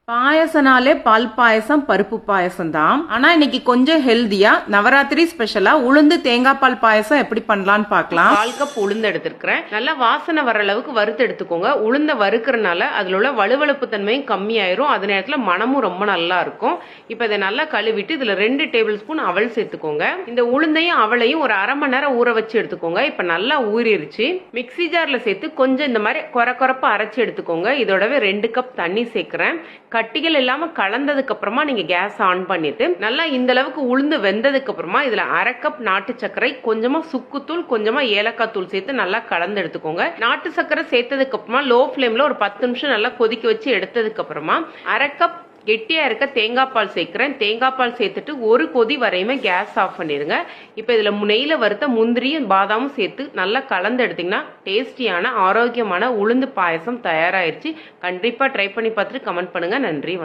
பாயசனாலே பால் பாயசம் பருப்பு பாயசம் தான். ஆனா இன்னைக்கு கொஞ்சம் ஹெல்தியா நவராத்திரி ஸ்பெஷலா உளுந்து தேங்காய் பால் பாயசம் எப்படி பண்ணலாம்னு பார்க்கலாம். 1/4 கப் உளுந்து எடுத்திருக்கிறேன். நல்லா வாசனை வர அளவுக்கு வறுத்து எடுத்துக்கோங்க. உளுந்த வறுக்கிறனால அதுல உள்ள வலுவழுப்பு தன்மையும் கம்மியாயிரும். அதே நேரத்துல மனமும் ரொம்ப நல்லா இருக்கும். இப்ப இதை நல்லா கழுவிட்டு இதுல 2 டேபிள் ஸ்பூன் அவல் சேர்த்துக்கோங்க. இந்த உளுந்தையும் அவளையும் ஒரு 1/2 மணி நேரம் ஊற வச்சு எடுத்துக்கோங்க. இப்ப நல்லா ஊறிடுச்சு. மிக்சி ஜார்ல சேர்த்து கொஞ்சம் இந்த மாதிரி கொரப்பா அரைச்சு எடுத்துக்கோங்க. இதோடவே 2 கப் தண்ணி சேர்க்கிறேன். கட்டிகள் இல்லாம கலந்ததுக்கு அப்புறமா நீங்க கேஸ் ஆன் பண்ணிட்டு நல்லா இந்த அளவுக்கு உளுந்து வெந்ததுக்கு அப்புறமா இதுல 1/2 கப் நாட்டு சர்க்கரை, கொஞ்சமா சுக்குத்தூள், கொஞ்சமா ஏலக்காய் தூள் சேர்த்து நல்லா கலந்து எடுத்துக்கோங்க. நாட்டு சர்க்கரை சேர்த்ததுக்கு அப்புறமா லோ ஃபிளேம்ல ஒரு 10 நிமிஷம் நல்லா கொதிக்க வச்சு எடுத்ததுக்கு அப்புறமா 1/2 கப் கெட்டியா இருக்க தேங்காய் பால் சேர்க்கிறேன். தேங்காய் பால் சேர்த்துட்டு ஒரு கொதி வரையுமே கேஸ் ஆஃப் பண்ணிருங்க. இப்ப இதுல நெய்ல வறுத்த முந்திரியும் பாதாமும் சேர்த்து நல்லா கலந்து எடுத்தீங்கன்னா டேஸ்டியான ஆரோக்கியமான உளுந்து பாயசம் தயாராயிருச்சு. கண்டிப்பா ட்ரை பண்ணி பார்த்துட்டு கமெண்ட் பண்ணுங்க. நன்றி.